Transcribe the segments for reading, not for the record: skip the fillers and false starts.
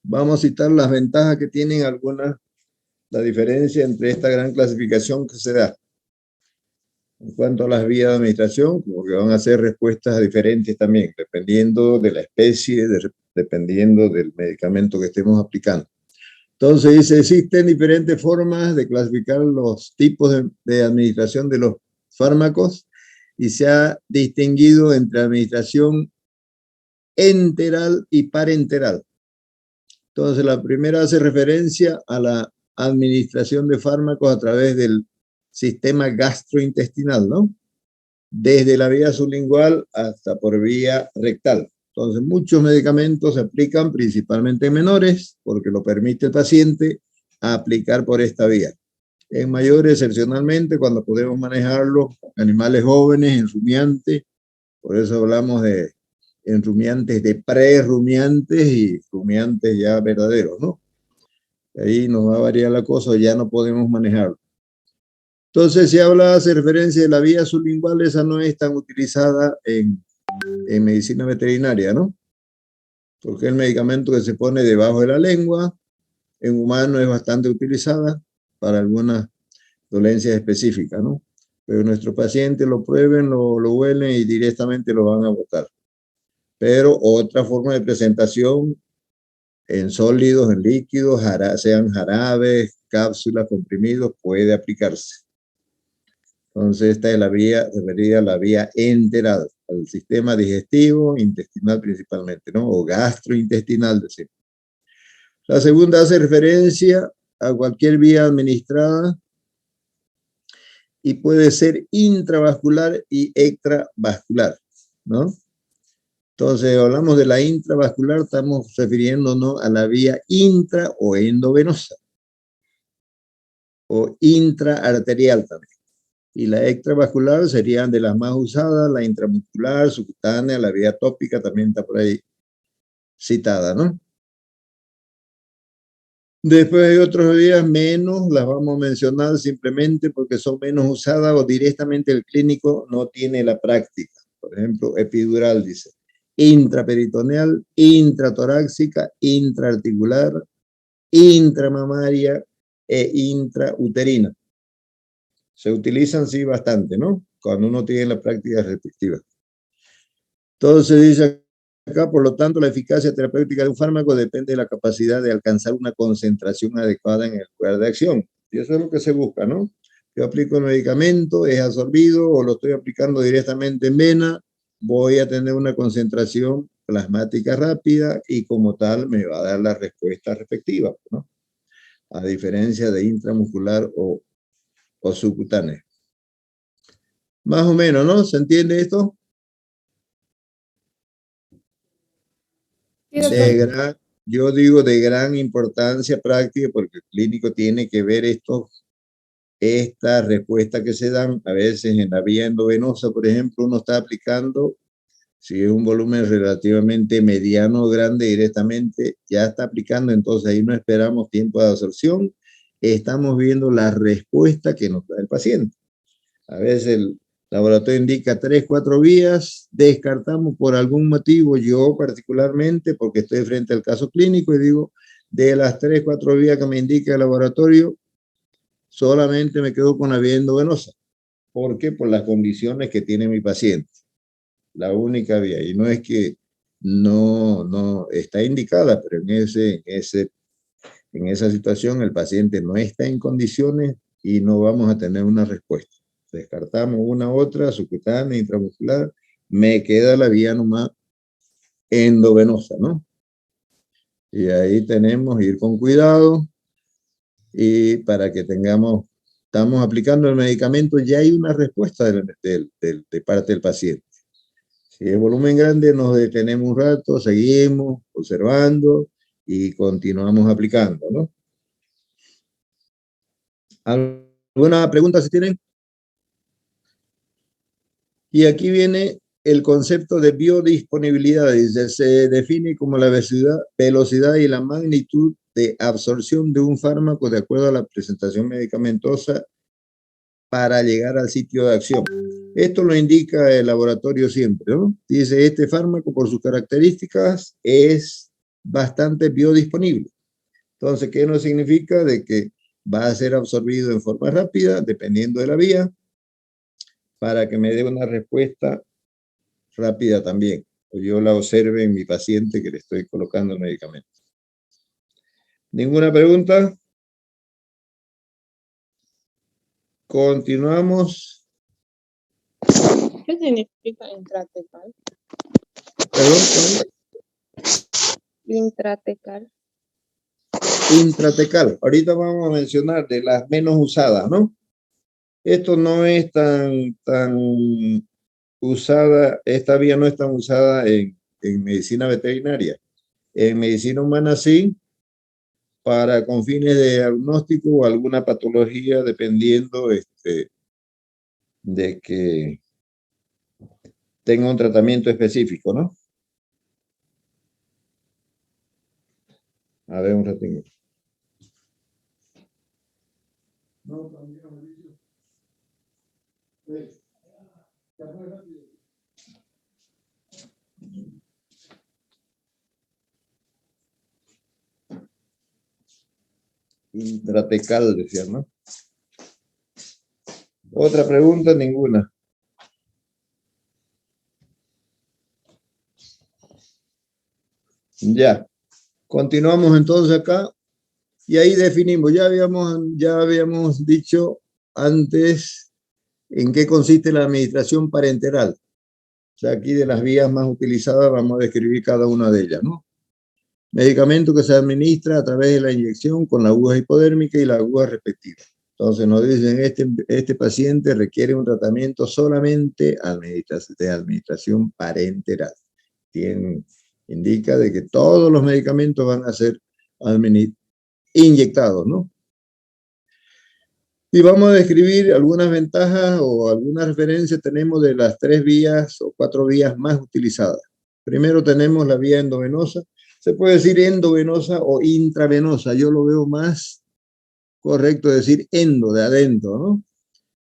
Vamos a citar las ventajas que tienen algunas, la diferencia entre esta gran clasificación que se da. En cuanto a las vías de administración, porque van a ser respuestas diferentes también, dependiendo de la especie, dependiendo del medicamento que estemos aplicando. Entonces dice, existen diferentes formas de clasificar los tipos de administración de los fármacos y se ha distinguido entre administración enteral y parenteral. Entonces la primera hace referencia a la administración de fármacos a través del sistema gastrointestinal, ¿no? Desde la vía sublingual hasta por vía rectal. Entonces, muchos medicamentos se aplican principalmente en menores, porque lo permite el paciente aplicar por esta vía. En mayores, excepcionalmente, cuando podemos manejarlo, animales jóvenes, en rumiantes, por eso hablamos de en rumiantes de pre-rumiantes y rumiantes ya verdaderos, ¿no? Ahí nos va a variar la cosa, ya no podemos manejarlo. Entonces, si habla, hace referencia de la vía sublingual, esa no es tan utilizada en medicina veterinaria, ¿no? Porque el medicamento que se pone debajo de la lengua, en humanos es bastante utilizada para algunas dolencias específicas, ¿no? Pero nuestros pacientes lo prueben, lo huelen y directamente lo van a botar. Pero otra forma de presentación en sólidos, en líquidos, sean jarabes, cápsulas, comprimidos, puede aplicarse. Entonces, esta es la vía referida a la vía enteral, al sistema digestivo, intestinal principalmente, ¿no? O gastrointestinal, decimos. La segunda hace referencia a cualquier vía administrada y puede ser intravascular y extravascular, ¿no? Entonces, hablamos de la intravascular, estamos refiriéndonos a la vía intra o endovenosa o intraarterial también. Y la extravascular serían de las más usadas, la intramuscular, subcutánea, la vía tópica también está por ahí citada, ¿no? Después hay otras vías menos, las vamos a mencionar simplemente porque son menos usadas o directamente el clínico no tiene la práctica. Por ejemplo, epidural dice, intraperitoneal, intratorácica, intraarticular, intramamaria e intrauterina. Se utilizan, sí, bastante, ¿no? Cuando uno tiene la práctica respectiva. Entonces dice acá, por lo tanto, la eficacia terapéutica de un fármaco depende de la capacidad de alcanzar una concentración adecuada en el lugar de acción. Y eso es lo que se busca, ¿no? Yo aplico el medicamento, es absorbido o lo estoy aplicando directamente en vena, voy a tener una concentración plasmática rápida y como tal me va a dar la respuesta respectiva, ¿no? A diferencia de intramuscular o subcutánea. Más o menos, ¿no? ¿Se entiende esto? Yo digo de gran importancia práctica porque el clínico tiene que ver estas respuestas que se dan. A veces en la vía endovenosa, por ejemplo, uno está aplicando, si es un volumen relativamente mediano o grande directamente, ya está aplicando, entonces ahí no esperamos tiempo de absorción, estamos viendo la respuesta que nos da el paciente. A veces el laboratorio indica 3, 4 vías, descartamos por algún motivo, yo particularmente, porque estoy frente al caso clínico y digo, de las 3, 4 vías que me indica el laboratorio, solamente me quedo con la vía endovenosa. ¿Por qué? Por las condiciones que tiene mi paciente. La única vía. Y no es que no está indicada, pero en esa situación el paciente no está en condiciones y no vamos a tener una respuesta. Descartamos una otra, subcutánea, intramuscular, me queda la vía nomás endovenosa, ¿no? Y ahí tenemos ir con cuidado y para que estamos aplicando el medicamento, ya hay una respuesta de parte del paciente. Si es volumen grande, nos detenemos un rato, seguimos observando y continuamos aplicando, ¿no? ¿Alguna pregunta si tienen? Y aquí viene el concepto de biodisponibilidad. Se define como la velocidad y la magnitud de absorción de un fármaco de acuerdo a la presentación medicamentosa para llegar al sitio de acción. Esto lo indica el laboratorio siempre, ¿no? Dice, este fármaco por sus características es bastante biodisponible. Entonces, ¿qué nos significa? De que va a ser absorbido en forma rápida, dependiendo de la vía, para que me dé una respuesta rápida también. O yo la observe en mi paciente que le estoy colocando el medicamento. ¿Ninguna pregunta? Continuamos. ¿Qué significa intratecal? Perdón, Intratecal. intratecal. Ahorita vamos a mencionar de las menos usadas, ¿no? Esto no es tan usada, esta vía no es tan usada en medicina veterinaria. En medicina humana sí, para con fines de diagnóstico o alguna patología, dependiendo de que tenga un tratamiento específico, ¿no? A ver, un ratito. No, intratecal, decía, ¿no? Otra pregunta, ninguna. Ya. Continuamos entonces acá y ahí definimos. Ya habíamos dicho antes en qué consiste la administración parenteral. O sea, aquí de las vías más utilizadas vamos a describir cada una de ellas, ¿no? Medicamento que se administra a través de la inyección con la aguja hipodérmica y la aguja respectiva. Entonces nos dicen, este paciente requiere un tratamiento solamente de administración parenteral. Indica de que todos los medicamentos van a ser inyectados, ¿no? Y vamos a describir algunas ventajas o algunas referencias tenemos de las 3 vías o 4 vías más utilizadas. Primero tenemos la vía endovenosa. Se puede decir endovenosa o intravenosa. Yo lo veo más correcto decir endo, de adentro, ¿no?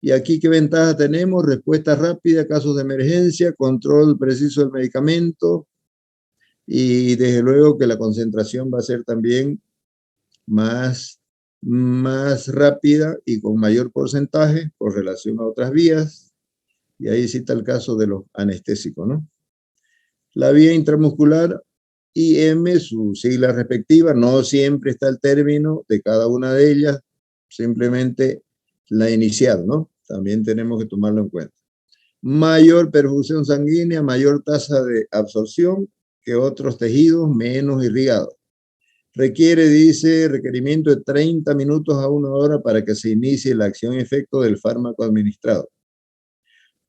Y aquí, ¿qué ventaja tenemos? Respuesta rápida, casos de emergencia, control preciso del medicamento y desde luego que la concentración va a ser también más rápida y con mayor porcentaje por relación a otras vías. Y ahí cita el caso de los anestésicos, ¿no? La vía intramuscular, IM, su sigla respectiva, no siempre está el término de cada una de ellas, simplemente la inicial, ¿no? También tenemos que tomarlo en cuenta. Mayor perfusión sanguínea, mayor tasa de absorción que otros tejidos menos irrigados. Dice, requerimiento de 30 minutos a 1 hora para que se inicie la acción-efecto del fármaco administrado.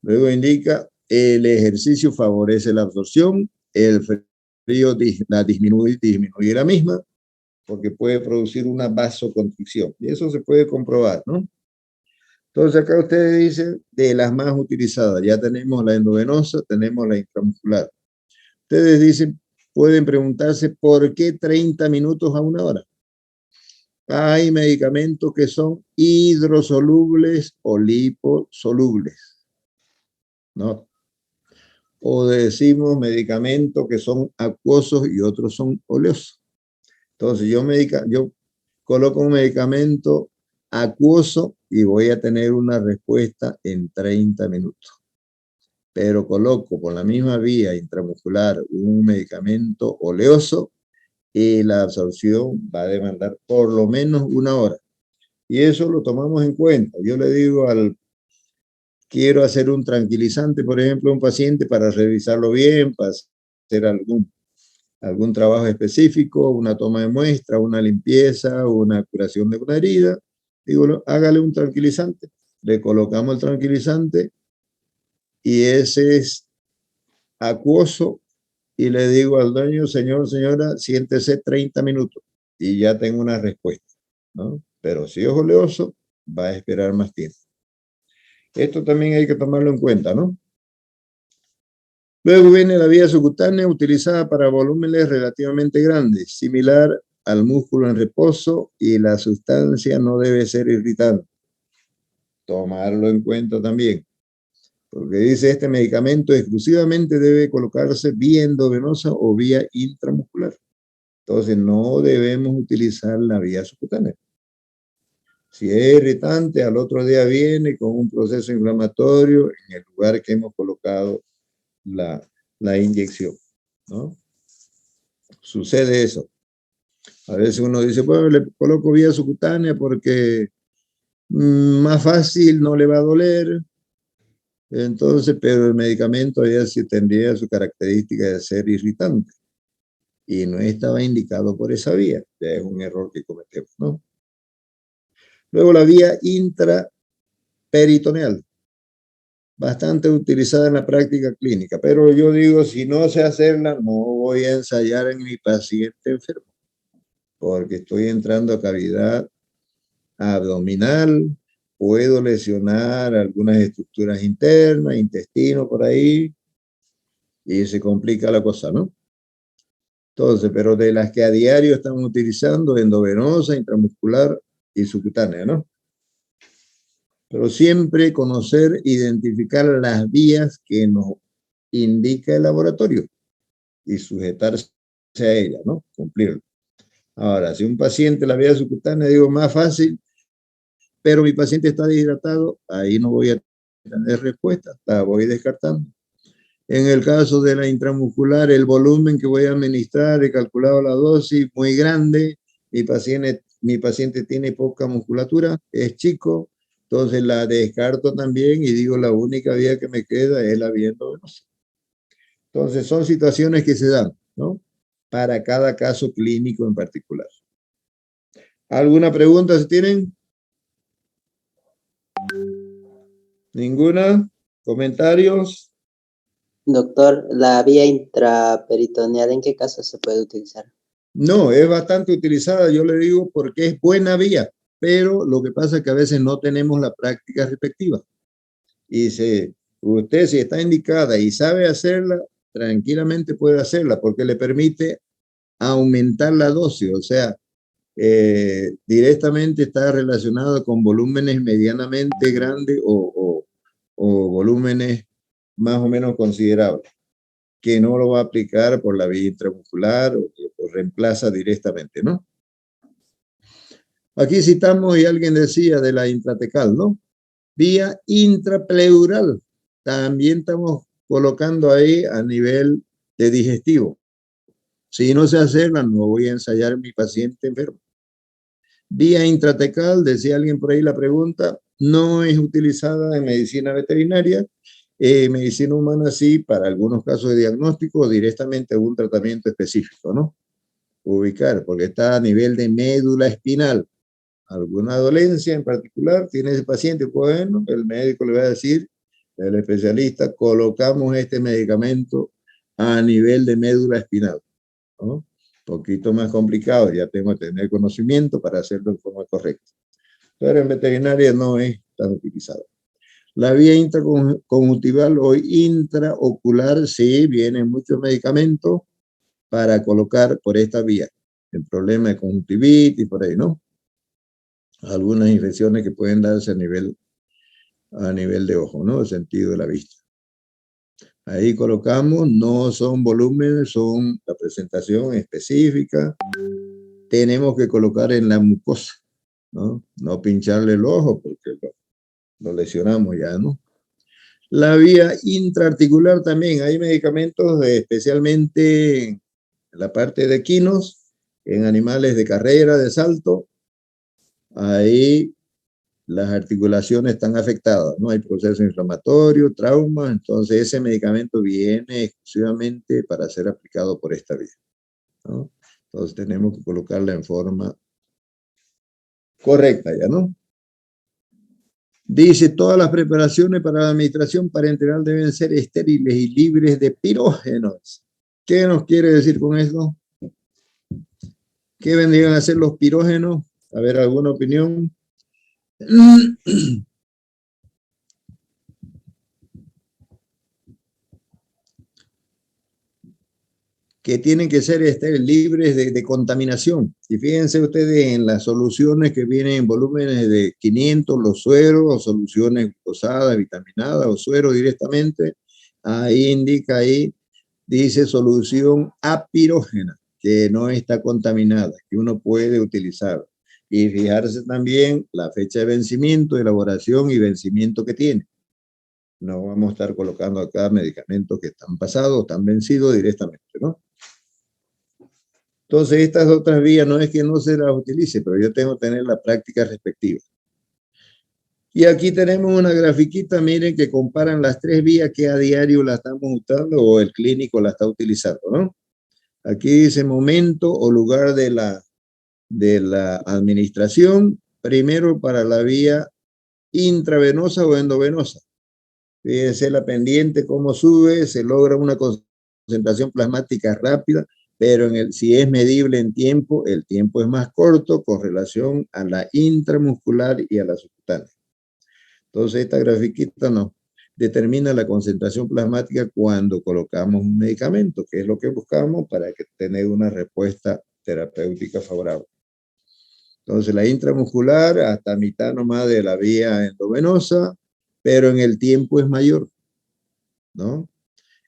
Luego indica, el ejercicio favorece la absorción, el frío la disminuye la misma, porque puede producir una vasoconstricción. Y eso se puede comprobar, ¿no? Entonces acá ustedes dicen, de las más utilizadas, ya tenemos la endovenosa, tenemos la intramuscular. Ustedes dicen, pueden preguntarse, ¿por qué 30 minutos a 1 hora? Hay medicamentos que son hidrosolubles o liposolubles, ¿no? O decimos medicamentos que son acuosos y otros son oleosos. Entonces yo coloco un medicamento acuoso y voy a tener una respuesta en 30 minutos. Pero coloco con la misma vía intramuscular un medicamento oleoso y la absorción va a demandar por lo menos 1 hora. Y eso lo tomamos en cuenta. Yo le digo quiero hacer un tranquilizante, por ejemplo, a un paciente para revisarlo bien, para hacer algún trabajo específico, una toma de muestra, una limpieza, una curación de una herida. Digo, hágale un tranquilizante. Le colocamos el tranquilizante y ese es acuoso y le digo al dueño, señor, señora, siéntese 30 minutos y ya tengo una respuesta, ¿no? Pero si es oleoso, va a esperar más tiempo. Esto también hay que tomarlo en cuenta, ¿no? Luego viene la vía subcutánea utilizada para volúmenes relativamente grandes, similar al músculo en reposo y la sustancia no debe ser irritante. Tomarlo en cuenta también, porque dice este medicamento exclusivamente debe colocarse vía endovenosa o vía intramuscular. Entonces no debemos utilizar la vía subcutánea. Si es irritante, al otro día viene con un proceso inflamatorio en el lugar que hemos colocado la inyección, ¿no? Sucede eso. A veces uno dice, bueno, le coloco vía subcutánea porque más fácil, no le va a doler. Entonces, pero el medicamento ya sí tendría su característica de ser irritante y no estaba indicado por esa vía. Ya es un error que cometemos, ¿no? Luego la vía intraperitoneal, bastante utilizada en la práctica clínica, pero yo digo, si no sé hacerla, no voy a ensayar en mi paciente enfermo, porque estoy entrando a cavidad abdominal, puedo lesionar algunas estructuras internas, intestino por ahí, y se complica la cosa, ¿no? Entonces, pero de las que a diario estamos utilizando, endovenosa, intramuscular y subcutánea, ¿no? Pero siempre conocer, identificar las vías que nos indica el laboratorio y sujetarse a ella, ¿no? Cumplirlo. Ahora, si un paciente la vía subcutánea, digo, más fácil, pero mi paciente está deshidratado, ahí no voy a tener respuesta, la voy descartando. En el caso de la intramuscular, el volumen que voy a administrar, he calculado la dosis muy grande, mi paciente tiene poca musculatura, es chico, entonces la descarto también y digo la única vía que me queda es la vía endovenosa. Entonces son situaciones que se dan, ¿no? Para cada caso clínico en particular. ¿Alguna pregunta si tienen? ¿Ninguna? ¿Comentarios? Doctor, ¿la vía intraperitoneal en qué caso se puede utilizar? No, es bastante utilizada, yo le digo, porque es buena vía, pero lo que pasa es que a veces no tenemos la práctica respectiva. Y usted si está indicada y sabe hacerla, tranquilamente puede hacerla, porque le permite aumentar la dosis, o sea, directamente está relacionado con volúmenes medianamente grandes o volúmenes más o menos considerables, que no lo va a aplicar por la vía intramuscular o reemplaza directamente, ¿no? Aquí citamos, y alguien decía de la intratecal, ¿no? Vía intrapleural. También estamos colocando ahí a nivel de digestivo. Si no sé hacerla, no voy a ensayar en mi paciente enfermo. Vía intratecal, decía alguien por ahí la pregunta, no es utilizada en medicina veterinaria. Medicina humana sí, para algunos casos de diagnóstico, directamente a un tratamiento específico, ¿no? Ubicar, porque está a nivel de médula espinal. Alguna dolencia en particular tiene ese paciente, bueno, el médico le va a decir, el especialista, colocamos este medicamento a nivel de médula espinal, ¿no? Poquito más complicado, ya tengo que tener conocimiento para hacerlo de forma correcta. Pero en veterinaria no es tan utilizado. La vía intraconjuntival o intraocular, sí, vienen muchos medicamentos para colocar por esta vía, en problemas de conjuntivitis, por ahí, ¿no? Algunas infecciones que pueden darse a nivel de ojo, ¿no? El sentido de la vista. Ahí colocamos, no son volúmenes, son la presentación específica. Tenemos que colocar en la mucosa, ¿no? No pincharle el ojo porque lo lesionamos ya, ¿no? La vía intraarticular también, hay medicamentos especialmente en la parte de equinos, en animales de carrera, de salto, ahí las articulaciones están afectadas, ¿no? Hay proceso inflamatorio, trauma, entonces ese medicamento viene exclusivamente para ser aplicado por esta vía, ¿no? Entonces tenemos que colocarla en forma correcta ya, ¿no? Dice, todas las preparaciones para la administración parenteral deben ser estériles y libres de pirógenos. ¿Qué nos quiere decir con eso? ¿Qué vendrían a ser los pirógenos? A ver, ¿alguna opinión? Que tienen que ser libres de contaminación. Y fíjense ustedes en las soluciones que vienen en volúmenes de 500, los sueros, o soluciones glucosadas, vitaminadas, o suero directamente, ahí indica, ahí dice solución apirógena. que no está contaminada, que uno puede utilizar. Y fijarse también la fecha de vencimiento, elaboración y vencimiento que tiene. No vamos a estar colocando acá medicamentos que están pasados, están vencidos directamente, ¿no? Entonces, estas otras vías no es que no se las utilice, pero yo tengo que tener la práctica respectiva. Y aquí tenemos una grafiquita, miren, que comparan las tres vías que a diario la estamos usando o el clínico la está utilizando, ¿no? Aquí dice momento o lugar de la administración, primero para la vía intravenosa o endovenosa. Fíjense la pendiente, cómo sube, se logra una concentración plasmática rápida, pero si es medible en tiempo, el tiempo es más corto con relación a la intramuscular y a la subcutánea. Entonces, esta grafiquita nos determina la concentración plasmática cuando colocamos un medicamento, que es lo que buscamos para tener una respuesta terapéutica favorable. Entonces, la intramuscular hasta mitad nomás de la vía endovenosa, pero en el tiempo es mayor, ¿no?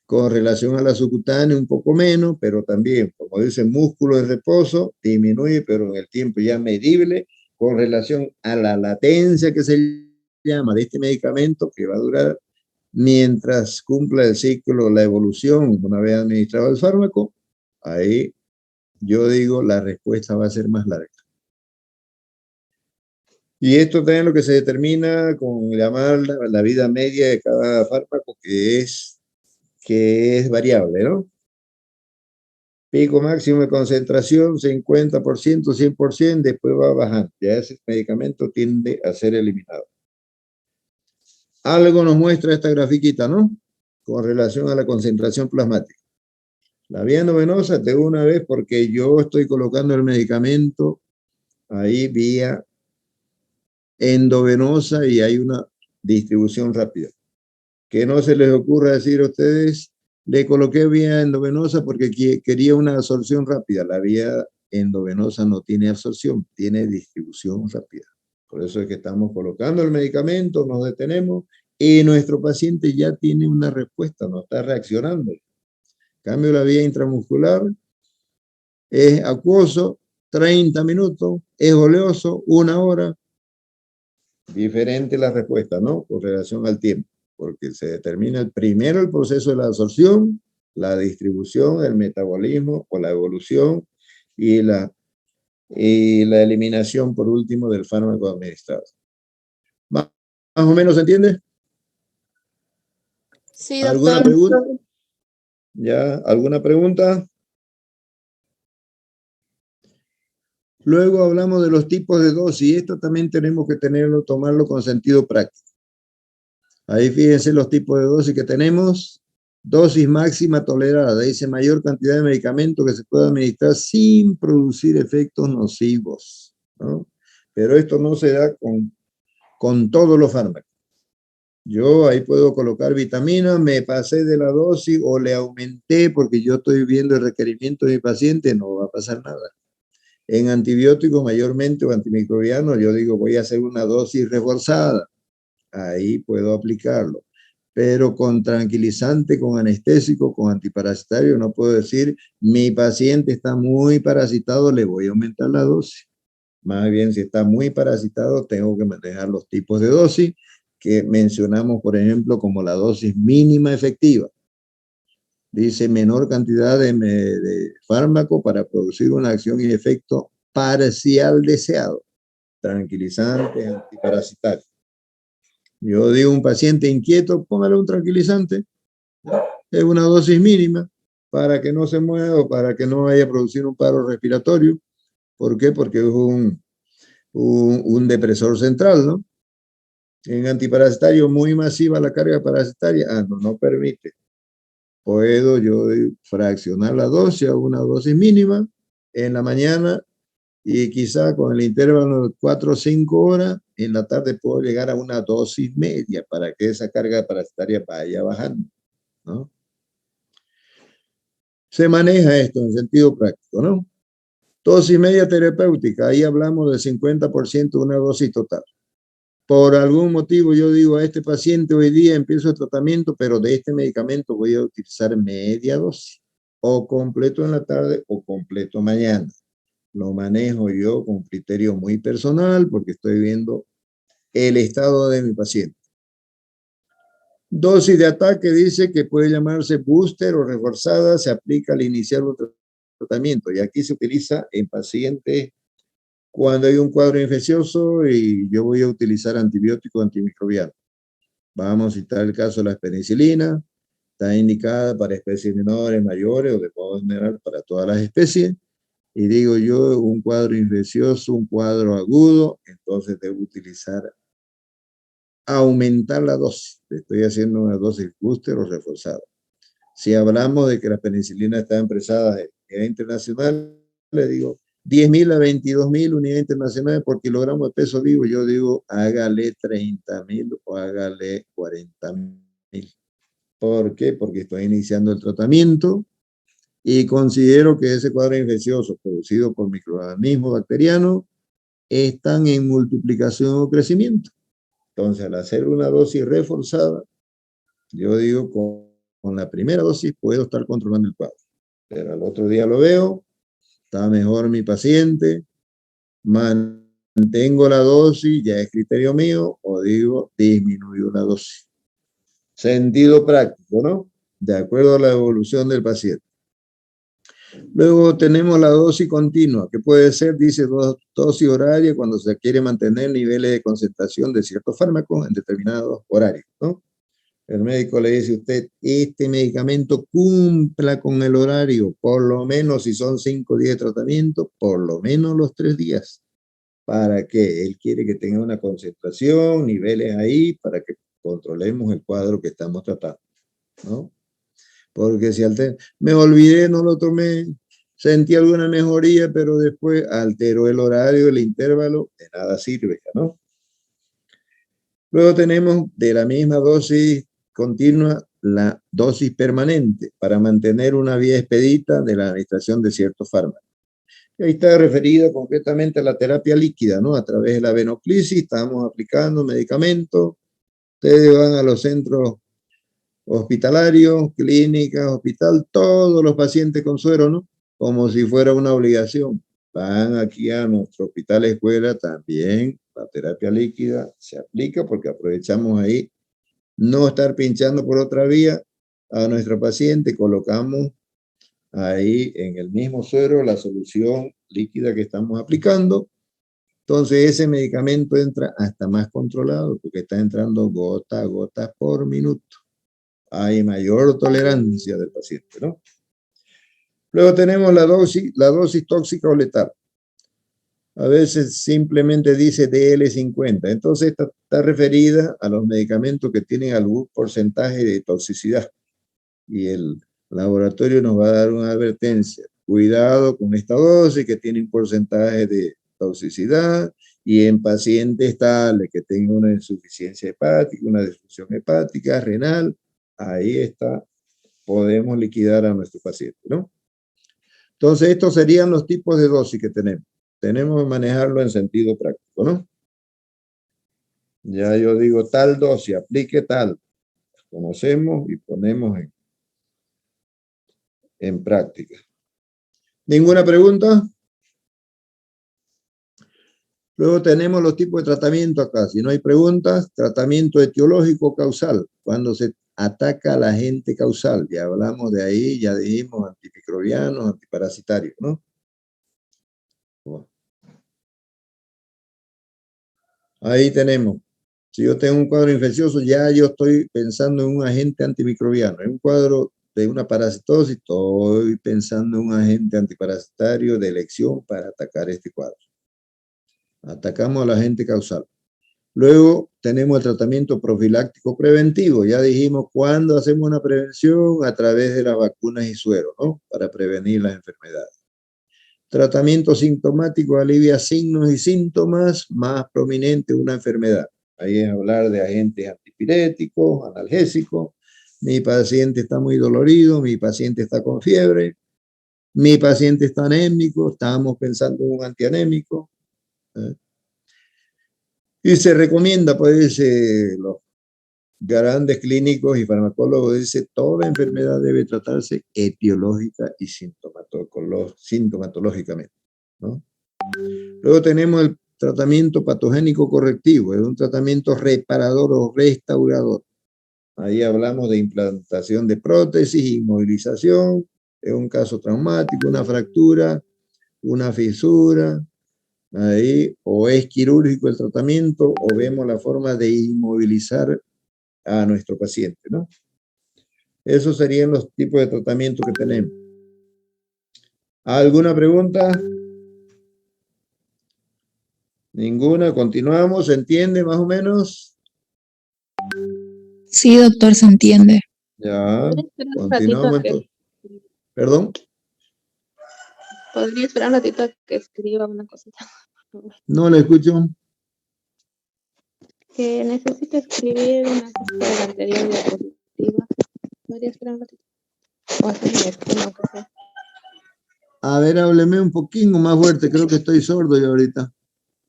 Con relación a la subcutánea un poco menos, pero también, como dice, músculo de reposo disminuye, pero en el tiempo ya medible, con relación a la latencia que se llama de este medicamento, que va a durar mientras cumpla el ciclo, la evolución, una vez administrado el fármaco, ahí yo digo la respuesta va a ser más larga. Y esto también es lo que se determina con llamar la vida media de cada fármaco, que es variable, ¿no? Pico máximo de concentración, 50%, 100%, después va bajando. Ya ese medicamento tiende a ser eliminado. Algo nos muestra esta grafiquita, ¿no? Con relación a la concentración plasmática. La vía endovenosa, de una vez, porque yo estoy colocando el medicamento ahí vía endovenosa y hay una distribución rápida. Que no se les ocurra decir a ustedes, le coloqué vía endovenosa porque quería una absorción rápida. La vía endovenosa no tiene absorción, tiene distribución rápida. Por eso es que estamos colocando el medicamento, nos detenemos y nuestro paciente ya tiene una respuesta, no está reaccionando. En cambio, la vía intramuscular es acuoso, 30 minutos, es oleoso, 1 hora. Diferente la respuesta, ¿no? Con relación al tiempo, porque se determina primero el proceso de la absorción, la distribución, el metabolismo o la evolución y la eliminación, por último, del fármaco administrado. ¿Más o menos se entiende? Sí, ¿Alguna doctor. pregunta? ¿Ya? ¿Alguna pregunta? Luego hablamos de los tipos de dosis. Esto también tenemos que tomarlo con sentido práctico. Ahí fíjense los tipos de dosis que tenemos. Dosis máxima tolerada. Dice mayor cantidad de medicamento que se puede administrar sin producir efectos nocivos, ¿no? Pero esto no se da con todos los fármacos. Yo ahí puedo colocar vitaminas, me pasé de la dosis o le aumenté porque yo estoy viendo el requerimiento de mi paciente, no va a pasar nada. En antibióticos mayormente o antimicrobianos, yo digo voy a hacer una dosis reforzada. Ahí puedo aplicarlo. Pero con tranquilizante, con anestésico, con antiparasitario, no puedo decir mi paciente está muy parasitado, le voy a aumentar la dosis. Más bien, si está muy parasitado, tengo que manejar los tipos de dosis que mencionamos, por ejemplo, como la dosis mínima efectiva. Dice menor cantidad de fármaco para producir una acción y efecto parcial deseado. Tranquilizante, antiparasitario. Yo digo a un paciente inquieto, póngale un tranquilizante. Es una dosis mínima para que no se mueva o para que no vaya a producir un paro respiratorio. ¿Por qué? Porque es un depresor central, ¿no? En antiparasitario muy masiva la carga parasitaria, no permite. Puedo yo fraccionar la dosis a una dosis mínima en la mañana y quizá con el intervalo de 4 o 5 horas, en la tarde puedo llegar a una dosis media para que esa carga parasitaria vaya bajando, ¿no? Se maneja esto en sentido práctico, ¿no? Dosis media terapéutica, ahí hablamos del 50% de una dosis total. Por algún motivo yo digo a este paciente hoy día empiezo el tratamiento, pero de este medicamento voy a utilizar media dosis. o completo en la tarde o completo mañana. Lo manejo yo con criterio muy personal porque estoy viendo el estado de mi paciente. Dosis de ataque dice que puede llamarse booster o reforzada, se aplica al iniciar un tratamiento y aquí se utiliza en pacientes cuando hay un cuadro infeccioso y yo voy a utilizar antibiótico antimicrobiano. Vamos a citar el caso de la penicilina, está indicada para especies menores, mayores o de modo general para todas las especies. Y digo yo, un cuadro infeccioso, un cuadro agudo, entonces debo utilizar, aumentar la dosis. Estoy haciendo una dosis booster o reforzada. Si hablamos de que la penicilina está empresada de manera internacional, le digo 10.000 a 22.000 unidades internacionales por kilogramo de peso vivo. Yo digo, hágale 30.000 o hágale 40.000. ¿Por qué? Porque estoy iniciando el tratamiento y considero que ese cuadro infeccioso producido por microorganismos bacterianos están en multiplicación o crecimiento. Entonces, al hacer una dosis reforzada, yo digo, con la primera dosis puedo estar controlando el cuadro. Pero al otro día lo veo, está mejor mi paciente, mantengo la dosis, ya es criterio mío, o digo, disminuyo la dosis. Sentido práctico, ¿no? De acuerdo a la evolución del paciente. Luego tenemos la dosis continua, que puede ser, dice, dosis horaria cuando se quiere mantener niveles de concentración de ciertos fármacos en determinados horarios, ¿no? El médico le dice a usted, este medicamento cumpla con el horario, por lo menos si son 5 días de tratamiento, por lo menos los 3 días. ¿Para qué? Él quiere que tenga una concentración, niveles ahí, para que controlemos el cuadro que estamos tratando, ¿no? Porque si me olvidé, no lo tomé, sentí alguna mejoría, pero después alteró el horario, el intervalo, de nada sirve, ¿no? Luego tenemos de la misma dosis continua la dosis permanente para mantener una vía expedita de la administración de ciertos fármacos. Y ahí está referida concretamente a la terapia líquida, ¿no? A través de la venoclisis estamos aplicando medicamentos. Ustedes van a los centros hospitalarios, clínicas, hospital, todos los pacientes con suero, ¿no? Como si fuera una obligación. Van aquí a nuestro hospital escuela también, la terapia líquida se aplica porque aprovechamos ahí no estar pinchando por otra vía a nuestro paciente, colocamos ahí en el mismo suero la solución líquida que estamos aplicando. Entonces ese medicamento entra hasta más controlado porque está entrando gota a gota por minuto. Hay mayor tolerancia del paciente, ¿no? Luego tenemos la dosis tóxica o letal. A veces simplemente dice DL50. Entonces está referida a los medicamentos que tienen algún porcentaje de toxicidad. Y el laboratorio nos va a dar una advertencia. Cuidado con esta dosis que tiene un porcentaje de toxicidad y en pacientes tales que tengan una insuficiencia hepática, una disfunción hepática, renal, ahí está, podemos liquidar a nuestro paciente, ¿no? Entonces, estos serían los tipos de dosis que tenemos. Tenemos que manejarlo en sentido práctico, ¿no? Ya yo digo tal dosis, aplique tal. Conocemos y ponemos en práctica. ¿Ninguna pregunta? Luego tenemos los tipos de tratamiento acá. Si no hay preguntas, tratamiento etiológico causal. Cuando se ataca al agente causal. Ya hablamos de ahí, ya dijimos antimicrobianos, antiparasitarios, ¿no? Bueno. Ahí tenemos. Si yo tengo un cuadro infeccioso, ya yo estoy pensando en un agente antimicrobiano. En un cuadro de una parasitosis, estoy pensando en un agente antiparasitario de elección para atacar este cuadro. Atacamos al agente causal. Luego tenemos el tratamiento profiláctico preventivo. Ya dijimos cuándo hacemos una prevención a través de las vacunas y suero, ¿no? Para prevenir las enfermedades. Tratamiento sintomático alivia signos y síntomas más prominentes de una enfermedad. Ahí es hablar de agentes antipiréticos, analgésicos. Mi paciente está muy dolorido, mi paciente está con fiebre, mi paciente está anémico, estábamos pensando en un antianémico. Y se recomienda, pues, grandes clínicos y farmacólogos dice toda enfermedad debe tratarse etiológica y sintomatológicamente, ¿no? Luego tenemos el tratamiento patogénico correctivo, es un tratamiento reparador o restaurador. Ahí hablamos de implantación de prótesis, inmovilización, es un caso traumático, una fractura, una fisura, ahí o es quirúrgico el tratamiento o vemos la forma de inmovilizar a nuestro paciente, ¿no? Esos serían los tipos de tratamiento que tenemos. ¿Alguna pregunta? Ninguna, continuamos, ¿se entiende más o menos? Sí, doctor, se entiende. Ya, ¿Podría esperar un continuamos ratito entonces. ¿Perdón? ¿Podría esperar un ratito a que escriba una cosita? No le escucho. Que necesito escribir una cosa de la anterior diapositiva. ¿Podría esperar un ratito? O hacer un esquema, aunque sea. A ver, hábleme un poquito más fuerte, creo que estoy sordo yo ahorita.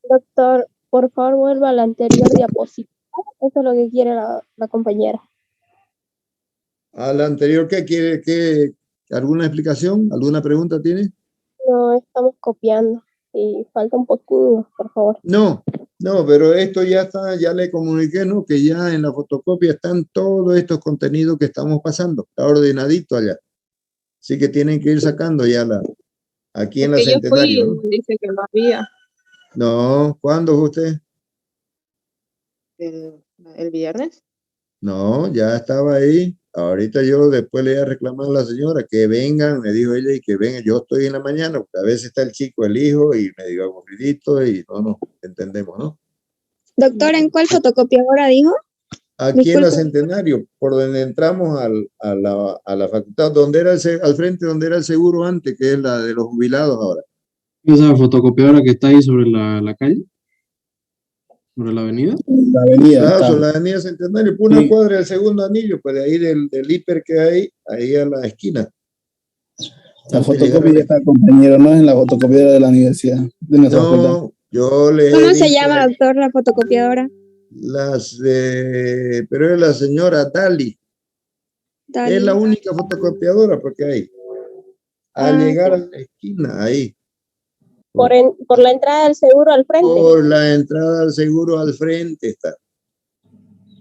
Doctor, por favor, vuelva a la anterior diapositiva. Eso es lo que quiere la compañera. A la anterior, ¿qué quiere? ¿Qué? ¿Alguna explicación? ¿Alguna pregunta tiene? No estamos copiando. Y falta un poquito, por favor. No, no, pero esto ya está, ya le comuniqué, ¿no? Que ya en la fotocopia están todos estos contenidos que estamos pasando, está ordenadito allá. Así que tienen que ir sacando ya aquí en la Porque yo fui Centenario, ¿no? y dice que no había No, ¿cuándo fue usted? el viernes. No, ya estaba ahí. Ahorita yo después le iba a reclamar a la señora que vengan, me dijo ella, y que vengan. Yo estoy en la mañana, porque a veces está el chico, el hijo, y me digo aburridito y no nos entendemos, ¿no? Doctor, ¿en cuál fotocopiadora dijo? Aquí en la Disculpe. Centenario, por donde entramos a la facultad, donde era al frente, donde era el seguro antes, que es la de los jubilados ahora. Esa fotocopiadora que está ahí sobre la calle, sobre la avenida. La avenida Claro, está. sobre la avenida Centenario, por una Sí. cuadra del segundo anillo, pues de ahí del hiper que hay, ahí a la esquina. La Antes de llegar a fotocopia ya está, compañero, no es en la fotocopiadora de la universidad, de nuestra facultad. No, yo les he ¿Cómo se dicho llama, doctor, la fotocopiadora? pero es la señora Dali. Es la Dali. única fotocopiadora porque hay. Al llegar a la esquina, ahí. Por la entrada del seguro al frente. Por la entrada al seguro al frente está.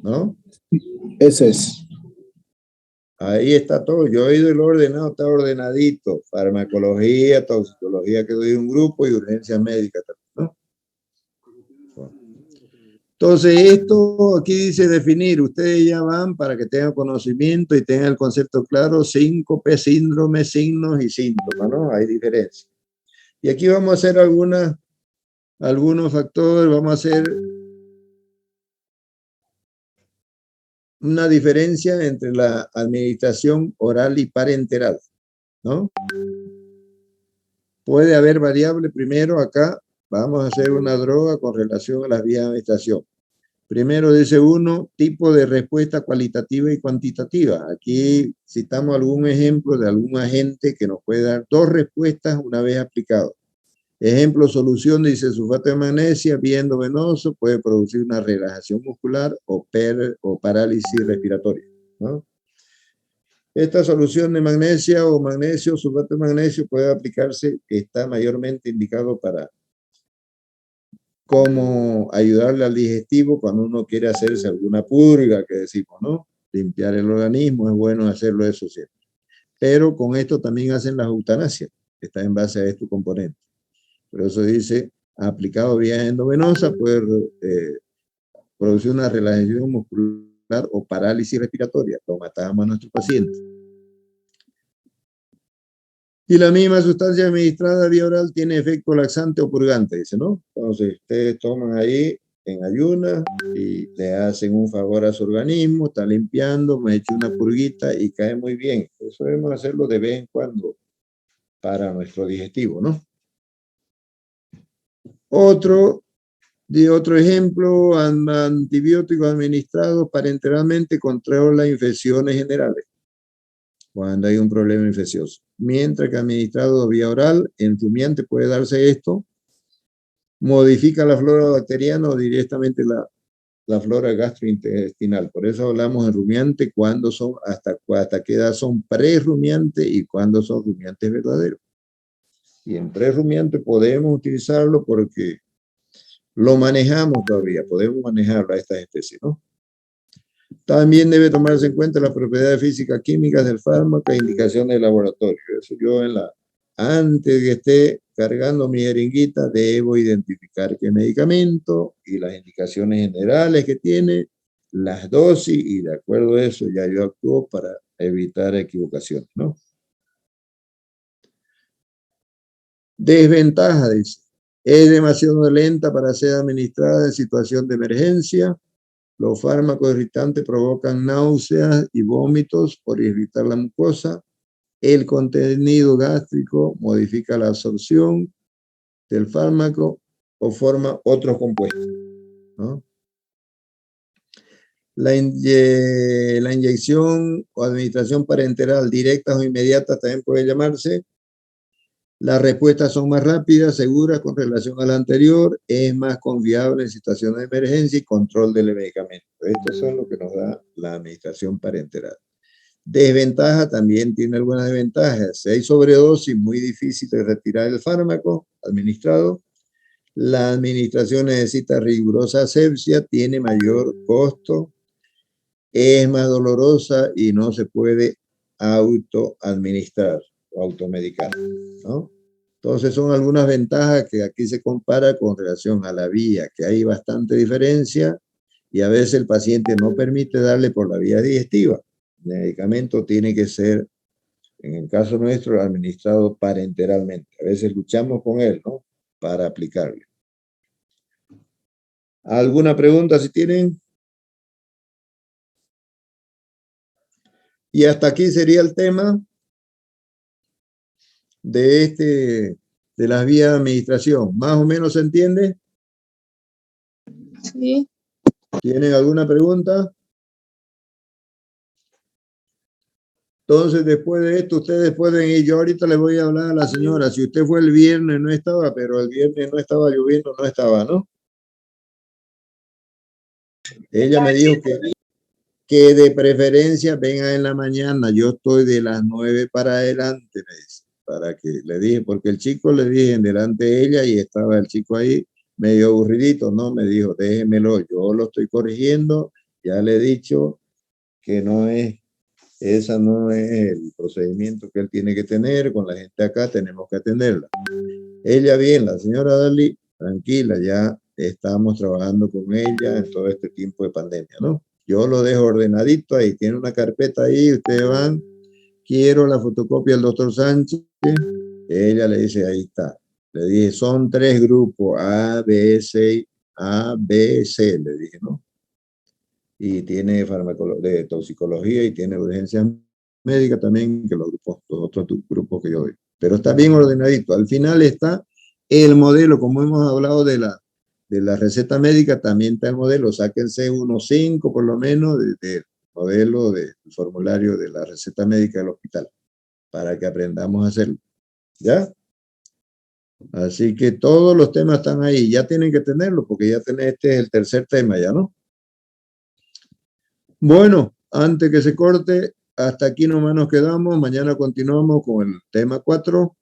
¿No? Eso es. Ahí está todo. Yo he ido y lo ordenado, está ordenadito. Farmacología, toxicología que doy un grupo y urgencia médica también, ¿no? Entonces, esto aquí dice definir. Ustedes ya van para que tengan conocimiento y tengan el concepto claro. Síncope, síndrome, signos y síntomas, ¿no? Hay diferencia. Y aquí vamos a hacer algunos factores. Vamos a hacer una diferencia entre la administración oral y parenteral, ¿no? Puede haber variable primero acá. Vamos a hacer una droga con relación a las vías de administración. Primero dice uno, tipo de respuesta cualitativa y cuantitativa. Aquí citamos algún ejemplo de algún agente que nos puede dar dos respuestas una vez aplicado. Ejemplo, solución de disulfato de magnesia, vía endovenoso, puede producir una relajación muscular o parálisis respiratoria, ¿no? Esta solución de magnesia o magnesio, sulfato de magnesio, puede aplicarse, está mayormente indicado para cómo ayudarle al digestivo cuando uno quiere hacerse alguna purga, que decimos, ¿no? Limpiar el organismo, es bueno hacerlo eso siempre. Pero con esto también hacen la eutanasia, que está en base a estos componentes. Por eso dice, aplicado vía endovenosa, puede producir una relajación muscular o parálisis respiratoria. Lo matamos a nuestros pacientes. Y la misma sustancia administrada vía oral tiene efecto laxante o purgante, dice, ¿no? Entonces, ustedes toman ahí en ayunas y le hacen un favor a su organismo, está limpiando, me echo una purguita y cae muy bien. Eso debemos hacerlo de vez en cuando para nuestro digestivo, ¿no? Otro ejemplo, antibióticos administrados parenteralmente controla infecciones generales cuando hay un problema infeccioso. Mientras que administrado vía oral, en rumiante puede darse esto, modifica la flora bacteriana o directamente la flora gastrointestinal. Por eso hablamos en rumiante, cuando son, hasta qué edad son prerrumiantes y cuándo son rumiantes verdaderos. Y en prerrumiante podemos utilizarlo porque lo manejamos todavía, podemos manejarlo a estas especies, ¿no? También debe tomarse en cuenta las propiedades físicas químicas del fármaco e indicaciones del laboratorio. Eso yo antes de que esté cargando mi jeringuita, debo identificar qué medicamento y las indicaciones generales que tiene, las dosis, y de acuerdo a eso ya yo actúo para evitar equivocaciones, ¿no? Desventaja, dice. Es demasiado lenta para ser administrada en situación de emergencia. Los fármacos irritantes provocan náuseas y vómitos por irritar la mucosa. El contenido gástrico modifica la absorción del fármaco o forma otros compuestos, ¿no? La inyección o administración parenteral directa o inmediata también puede llamarse. Las respuestas son más rápidas, seguras con relación a la anterior, es más confiable en situaciones de emergencia y control del medicamento. Estos son lo que nos da la administración parenteral. Desventaja, también tiene algunas desventajas. Si hay sobredosis, muy difícil de retirar el fármaco administrado. La administración necesita rigurosa asepsia, tiene mayor costo, es más dolorosa y no se puede autoadministrar o automedicar, ¿no? Entonces son algunas ventajas que aquí se compara con relación a la vía, que hay bastante diferencia y a veces el paciente no permite darle por la vía digestiva. El medicamento tiene que ser, en el caso nuestro, administrado parenteralmente. A veces luchamos con él, ¿no? Para aplicarle. ¿Alguna pregunta si tienen? Y hasta aquí sería el tema de las vías de administración. ¿Más o menos se entiende? Sí. ¿Tienen alguna pregunta? Entonces, después de esto, ustedes pueden ir. Yo ahorita les voy a hablar a la señora. Si usted fue el viernes, no estaba, pero el viernes no estaba lloviendo, no estaba, ¿no? Ella me dijo que de preferencia venga en la mañana. Yo estoy de las 9 para adelante, me dice, para que le dije, porque el chico le dije en delante de ella y estaba el chico ahí medio aburridito, no, me dijo, déjemelo, yo lo estoy corrigiendo, ya le he dicho que esa no es el procedimiento que él tiene que tener, con la gente acá tenemos que atenderla. Ella bien, la señora Dali, tranquila, ya estamos trabajando con ella en todo este tiempo de pandemia, ¿no? Yo lo dejo ordenadito ahí, tiene una carpeta ahí, ustedes van, quiero la fotocopia del doctor Sánchez, ella le dice, ahí está. Le dije, son 3 grupos, A, B, C, le dije, ¿no? Y tiene de toxicología y tiene urgencias médicas también, que los otros grupos que yo doy. Pero está bien ordenadito. Al final está el modelo, como hemos hablado de la receta médica, también está el modelo. Sáquense unos 5 por lo menos del modelo del formulario de la receta médica del hospital, para que aprendamos a hacerlo. ¿Ya? Así que todos los temas están ahí. Ya tienen que tenerlo, porque ya este es el tercer tema, ¿ya no? Bueno, antes que se corte, hasta aquí nomás nos quedamos. Mañana continuamos con el tema 4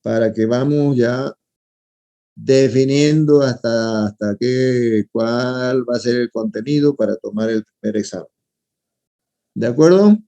para que vamos ya definiendo hasta cuál va a ser el contenido para tomar el primer examen. ¿De acuerdo?